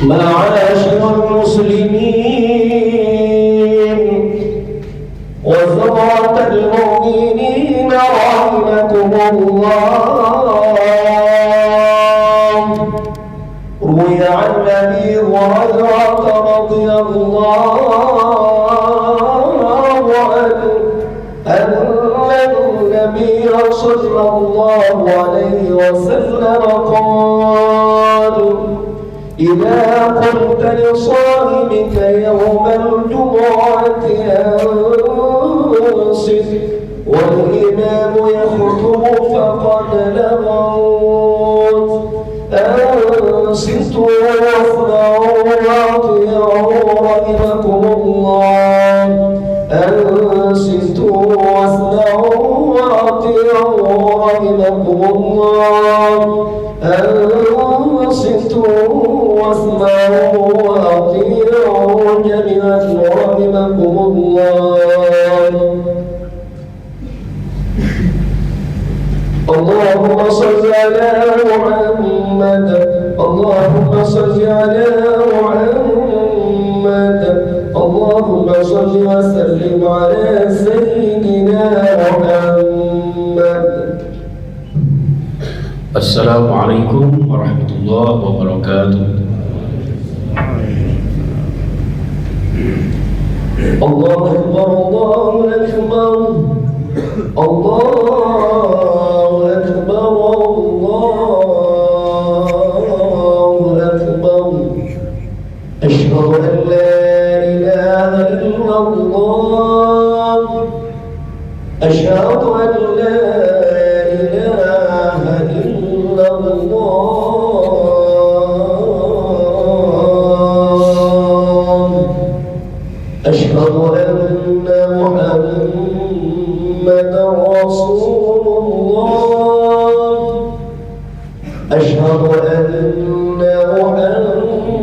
معاشر المسلمين وزمرة المؤمنين رحمكم الله، روي عن أبي هريرة رضي الله عنه أن النبي صلى الله عليه وسلم قال: إذا قلت لصاحبك يوم الجمعة أنصت والإمام يخطب فقد لغوت، أنصتوا واسمعوا وأطيعوا رحمكم الله، أنصتوا واسمعوا وأطيعوا رحمكم الله، أنصتوا واسمعوا وأطيعوا جميعا رحمكم الله. اللهم صل على محمد، اللهم صل على محمد، اللهم صل وسلم على سيدنا محمد. Assalamualaikum warahmatullahi wabarakatuh. الله أكبر الله أكبر الله أكبر الله أكبر، أشهد أن لا إله إلا الله، أشهد أن لا إله إلا الله، أشهد أن محمدا رسول الله، أشهد أن محمدا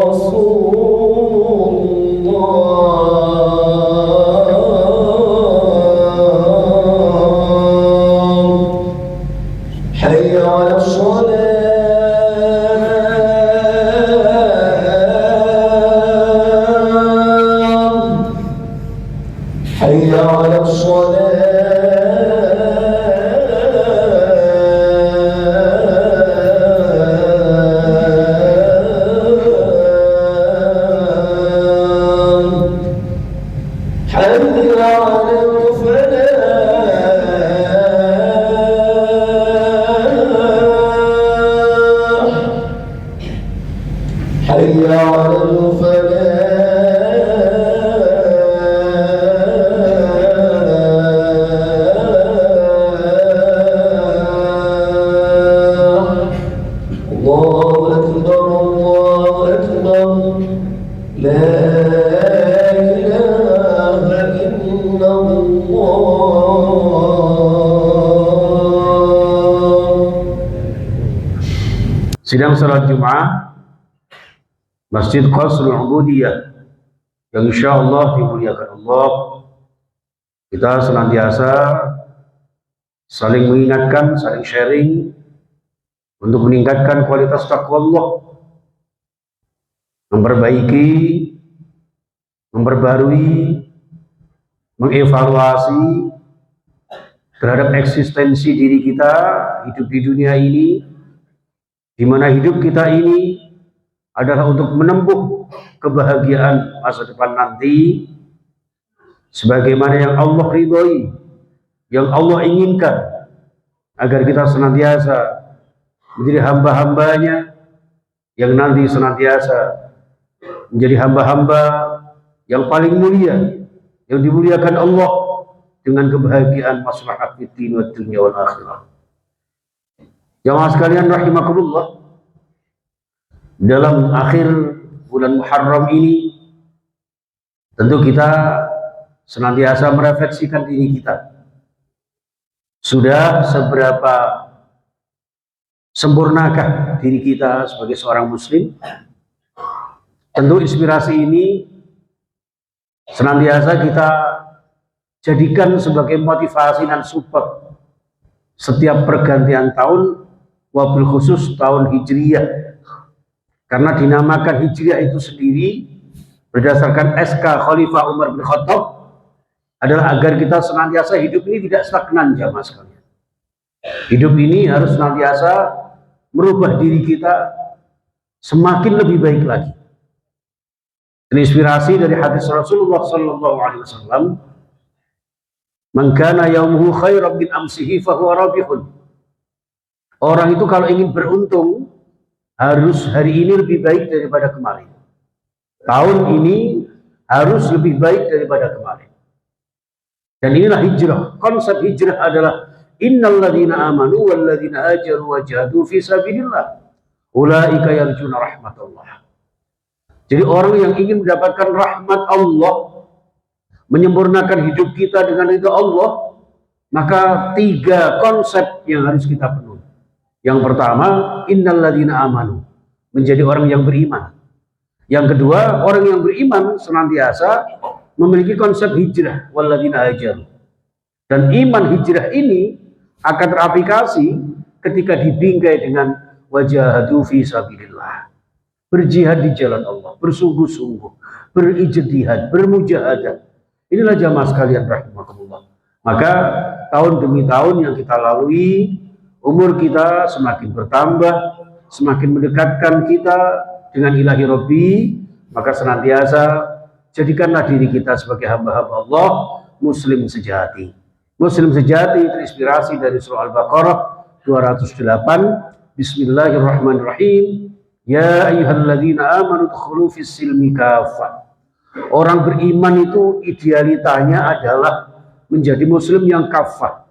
رسول الله. حي على الصلاة، حي على الصلاة، حي على الفلاح، حي على الفلاح. الله أكبر الله أكبر، لا إله إلا الله. Sidang salat Jumat Masjid Qasrul Ubudiyah yang insyaallah dimuliakan Allah. Kita senantiasa saling mengingatkan, saling sharing untuk meningkatkan kualitas takwa Allah, memperbaiki, memperbarui, mengevaluasi terhadap eksistensi diri kita hidup di dunia ini, di mana hidup kita ini adalah untuk menempuh kebahagiaan masa depan nanti sebagaimana yang Allah ridhoi, yang Allah inginkan, agar kita senantiasa menjadi hamba-hambanya yang nanti senantiasa menjadi hamba-hamba yang paling mulia, yang dimuliakan Allah dengan kebahagiaan maslahat fid din wad dunya wal akhirah. Jamaah sekalian rahimakumullah, dalam akhir bulan Muharram ini tentu kita senantiasa merefleksikan diri kita. Sudah seberapa sempurnakah diri kita sebagai seorang muslim? Tentu inspirasi ini senantiasa kita jadikan sebagai motivasi dan support setiap pergantian tahun, wabil khusus tahun Hijriyah, Karena dinamakan hijriah itu sendiri berdasarkan SK Khalifah Umar bin Khattab adalah agar kita senantiasa hidup ini tidak stagnan jamaah sekalian. Hidup ini harus senantiasa merubah diri kita semakin lebih baik lagi. Terinspirasi dari hadis Rasulullah Sallallahu Alaihi Wasallam, "Man kana yaumuhu khairan min amsihi fahuwa rabihun." Orang itu kalau ingin beruntung harus hari ini lebih baik daripada kemarin. Tahun ini harus lebih baik daripada kemarin. Dan inilah hijrah. Konsep hijrah adalah innal ladzina amanu wal ladzina hajaru wa jahadu fi sabilillah ulaika yarjuna rahmatullah. Jadi orang yang ingin mendapatkan rahmat Allah, menyempurnakan hidup kita dengan ridha Allah, maka 3 konsep yang harus kita penuhi. Yang pertama, innal ladzina amanu, menjadi orang yang beriman. Yang kedua, orang yang beriman senantiasa memiliki konsep hijrah, walladzina hajaru. Dan iman hijrah ini akan teraplikasi ketika dibingkai dengan wajahadu fi sabilillah. Berjihad di jalan Allah, bersungguh-sungguh, berijtihad, bermujahadah. Inilah jamaah sekalian rahimakumullah. Maka tahun demi tahun yang kita lalui, umur kita semakin bertambah, semakin mendekatkan kita dengan ilahi Rabbi, maka senantiasa jadikanlah diri kita sebagai hamba-hamba Allah, muslim sejati. Muslim sejati terinspirasi dari surah Al-Baqarah 208. Bismillahirrahmanirrahim. Ya ayyuhalladzina amanu dkhulu fis silmi kafah. Orang beriman itu idealitanya adalah menjadi muslim yang kafah.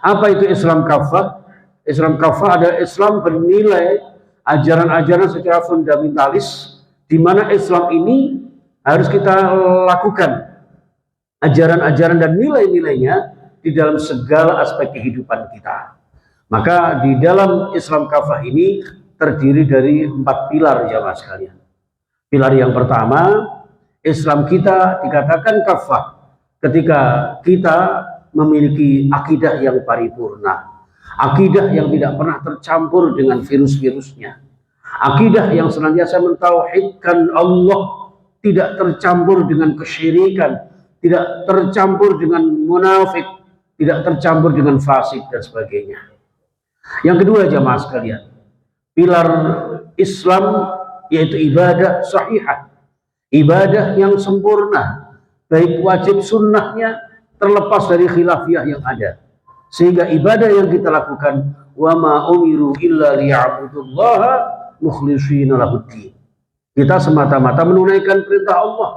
Apa itu Islam kafah? Islam kafah adalah Islam bernilai ajaran-ajaran secara fundamentalis, di mana Islam ini harus kita lakukan ajaran-ajaran dan nilai-nilainya di dalam segala aspek kehidupan kita. Maka di dalam Islam kafah ini terdiri dari 4 pilar jamaah sekalian. Pilar yang pertama, Islam kita dikatakan kafah ketika kita memiliki akidah yang paripurna, akidah yang tidak pernah tercampur dengan virus-virusnya, akidah yang senantiasa mentauhidkan Allah, tidak tercampur dengan kesyirikan, tidak tercampur dengan munafik, tidak tercampur dengan fasik dan sebagainya. Yang kedua jamaah sekalian, pilar Islam yaitu ibadah sahihah, ibadah yang sempurna, baik wajib sunnahnya terlepas dari khilafiyah yang ada, sehingga ibadah yang kita lakukan wa ma umiru illa liya'budullaha mukhlishina lahuddin. Kita semata-mata menunaikan perintah Allah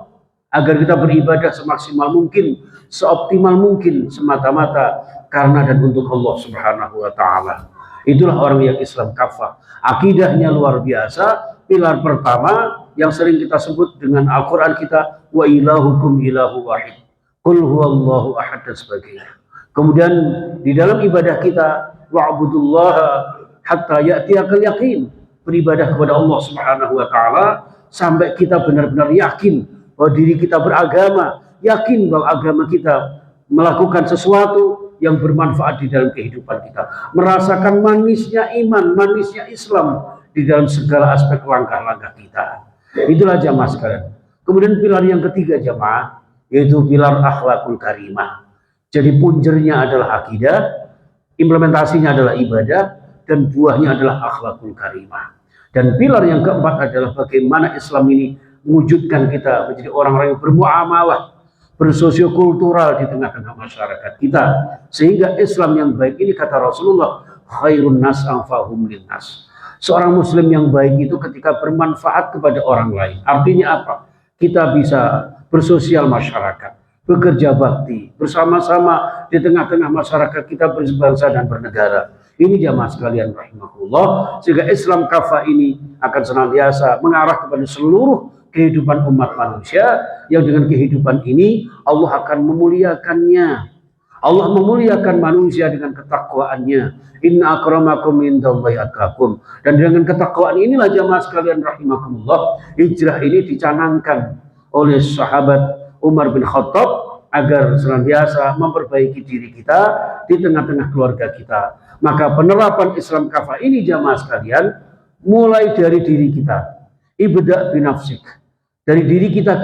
agar kita beribadah semaksimal mungkin, seoptimal mungkin, semata-mata karena dan untuk Allah Subhanahu wa taala. Itulah orang yang Islam kafah. Akidahnya luar biasa. Pilar pertama yang sering kita sebut dengan Al-Quran kita, wa ilahukum ilahu wahid, qul huwallahu ahad dan sebagainya. Kemudian di dalam ibadah kita, wa'budullaha hatta ya'tiyakal yaqin, beribadah kepada Allah Subhanahu wa taala sampai kita benar-benar yakin bahwa diri kita beragama, yakin bahwa agama kita melakukan sesuatu yang bermanfaat di dalam kehidupan kita, merasakan manisnya iman, manisnya Islam di dalam segala aspek langkah-langkah kita. Itulah jamaah sekalian. Kemudian pilar yang ketiga jamaah, yaitu pilar akhlakul karimah. Jadi punjernya adalah akidah, implementasinya adalah ibadah, dan buahnya adalah akhlakul karimah. Dan pilar yang keempat adalah bagaimana Islam ini mewujudkan kita menjadi orang-orang yang bermuamalah, bersosiokultural di tengah-tengah masyarakat kita, sehingga Islam yang baik ini, kata Rasulullah, khairun nas anfa'hum linnas. Seorang muslim yang baik itu ketika bermanfaat kepada orang lain. Artinya apa? Kita bisa bersosial masyarakat, bekerja bakti, bersama-sama di tengah-tengah masyarakat kita berbangsa dan bernegara. Ini jamaah sekalian rahimahullah, sehingga Islam kafah ini akan senantiasa mengarah kepada seluruh kehidupan umat manusia, yang dengan kehidupan ini Allah akan memuliakannya. Allah memuliakan manusia dengan ketakwaannya. Inna akramakum indallahi atqakum. Dan dengan ketakwaan inilah jamaah sekalian rahimakumullah, hijrah ini dicanangkan oleh sahabat Umar bin Khattab agar senantiasa memperbaiki diri kita di tengah-tengah keluarga kita. Maka penerapan Islam kafah ini jamaah sekalian mulai dari diri kita. Ibda binafsik. Dari diri kita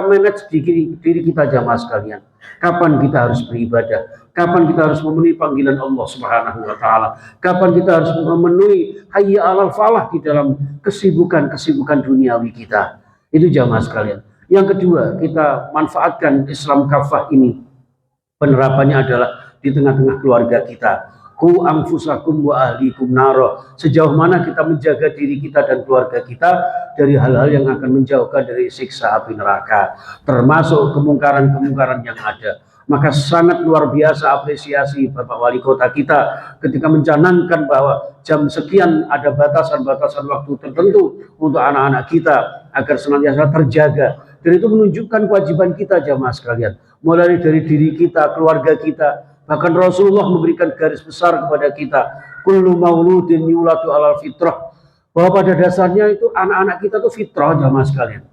manage diri kita jamaah sekalian. Kapan kita harus beribadah? Kapan kita harus memenuhi panggilan Allah Subhanahu wa taala? Kapan kita harus memenuhi hayya 'alal falah di dalam kesibukan duniawi kita? Itu jamaah sekalian. Yang kedua, kita manfaatkan Islam kafah ini. Penerapannya adalah di tengah-tengah keluarga kita. Ku anfusakum wa ahlikum naro. Sejauh mana kita menjaga diri kita dan keluarga kita dari hal-hal yang akan menjauhkan dari siksa api neraka, termasuk kemungkaran-kemungkaran yang ada. Maka sangat luar biasa apresiasi Bapak Wali Kota kita ketika mencanangkan bahwa jam sekian ada batasan-batasan waktu tertentu untuk anak-anak kita agar senantiasa terjaga. Dan itu menunjukkan kewajiban kita jamaah sekalian. Mulai dari diri kita, keluarga kita. Bahkan Rasulullah memberikan garis besar kepada kita. Kullu mauludin yuladu alal fitrah. Bahwa pada dasarnya itu anak-anak kita itu fitrah jamaah sekalian.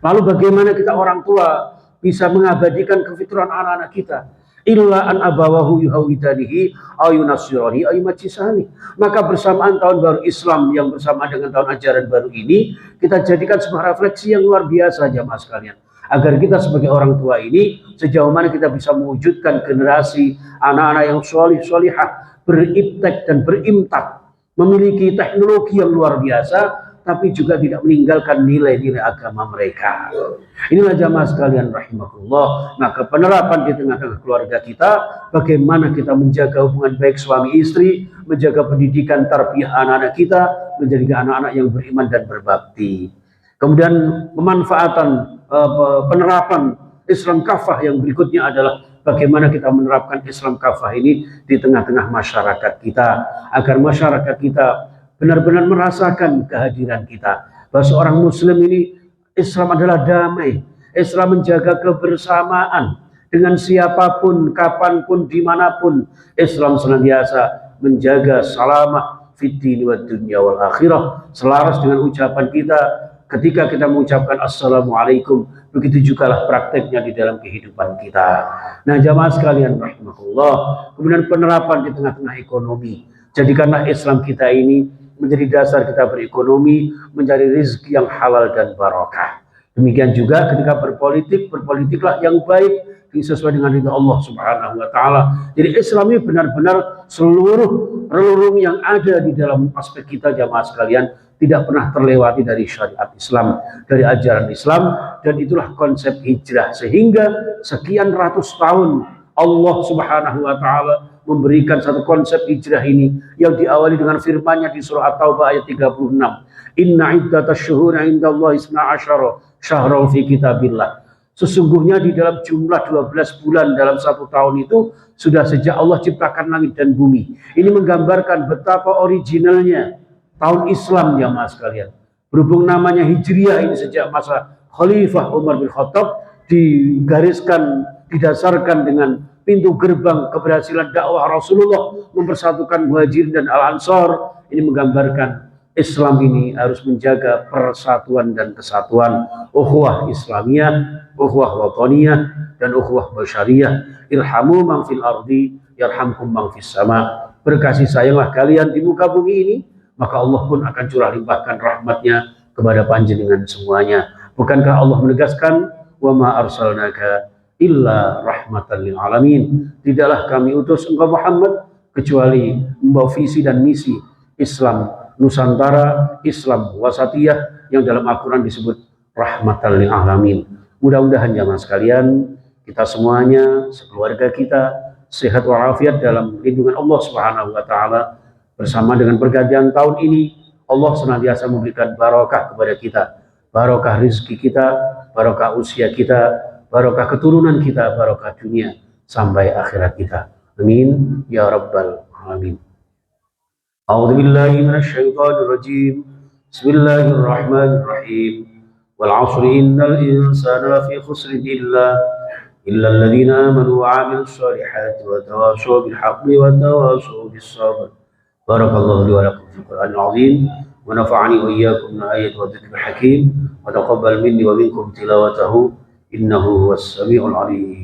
Lalu bagaimana kita orang tua bisa mengabadikan kefitrahan anak-anak kita? Illa an abawahu yuhawidanihi ayunasirani ayumajisani. Maka bersamaan tahun baru Islam yang bersamaan dengan tahun ajaran baru ini, kita jadikan sebuah refleksi yang luar biasa jamaah sekalian. Agar kita sebagai orang tua ini sejauh mana kita bisa mewujudkan generasi anak-anak yang solih-solihah, beriptek dan berimtak, memiliki teknologi yang luar biasa, tapi juga tidak meninggalkan nilai-nilai agama mereka. Inilah jamaah sekalian rahimakumullah. Maka penerapan di tengah-tengah keluarga kita, bagaimana kita menjaga hubungan baik suami istri, menjaga pendidikan tarbiyah anak-anak kita, menjadi anak-anak yang beriman dan berbakti. Kemudian pemanfaatan penerapan Islam kafah yang berikutnya adalah bagaimana kita menerapkan Islam kafah ini di tengah-tengah masyarakat kita, agar masyarakat kita benar-benar merasakan kehadiran kita. Bahwa seorang muslim ini, Islam adalah damai. Islam menjaga kebersamaan dengan siapapun, kapanpun, dimanapun. Islam senantiasa menjaga salamah fid dini wad dunya wal akhirah. Selaras dengan ucapan kita ketika kita mengucapkan assalamualaikum, begitu juga lah prakteknya di dalam kehidupan kita. Nah jamaah sekalian rahimakumullah, kemudian penerapan di tengah-tengah ekonomi. Jadikanlah Islam kita ini menjadi dasar kita berekonomi, mencari rezeki yang halal dan barokah. Demikian juga ketika berpolitik, berpolitiklah yang baik sesuai dengan ridha Allah Subhanahu wa taala. Jadi Islam ini benar-benar seluruh relung yang ada di dalam aspek kita jamaah sekalian tidak pernah terlewati dari syariat Islam, dari ajaran Islam, dan itulah konsep hijrah. Sehingga sekian ratus tahun Allah Subhanahu wa taala memberikan satu konsep hijrah ini yang diawali dengan firman-Nya di surah At-Taubah ayat 36. Inna iddatash syuhuri 'indallahi 12 syahran fi kitabillah. Sesungguhnya di dalam jumlah 12 bulan dalam satu tahun itu sudah sejak Allah ciptakan langit dan bumi. Ini menggambarkan betapa originalnya tahun Islam jamaah sekalian. Berhubung namanya Hijriah ini sejak masa Khalifah Umar bin Khattab digariskan, didasarkan dengan pintu gerbang keberhasilan dakwah Rasulullah mempersatukan Muhajirin dan Al-Ansar. Ini menggambarkan Islam ini harus menjaga persatuan dan kesatuan, ukhuwah Islamiyah, ukhuwah wataniyah, dan ukhuwah basyariyah. Irhamu man fil ardi yarhamkum man fis sama. Berkasih sayanglah kalian di muka bumi ini, maka Allah pun akan curah limpahkan rahmatnya kepada panjenengan semuanya. Bukankah Allah menegaskan, wa ma arsalnaka illa rahmatan lil alamin. Tidaklah kami utus engkau Muhammad kecuali membawa visi dan misi Islam Nusantara, Islam wasatiyah yang dalam Al-Quran disebut rahmatan lil alamin. Mudah-mudahan jamaah sekalian, kita semuanya, sekeluarga kita sehat walafiat dalam lindungan Allah Subhanahu wa taala. Bersama dengan pergantian tahun ini, Allah senantiasa memberikan barokah kepada kita, barokah rezeki kita, barokah usia kita, barokah keturunan kita, barokah dunia sampai akhirat kita. Amin ya rabbal alamin. A'udzu billahi minasyaitonir rajim. Bismillahirrahmanirrahim. Wal 'ashri innal insana lafi khusrin illa alladziina aamanu wa 'amilus shaalihati wa tawashaw bil haqqi wa tawashaw bis sabr. Barakallahu li wa lakum fil Qur'anil 'azim wa nafa'ani wa iyyakum bi ayati wa dzikril hakim wa taqabbal minni wa minkum tilawatahu innahu huwas samiul 'alim.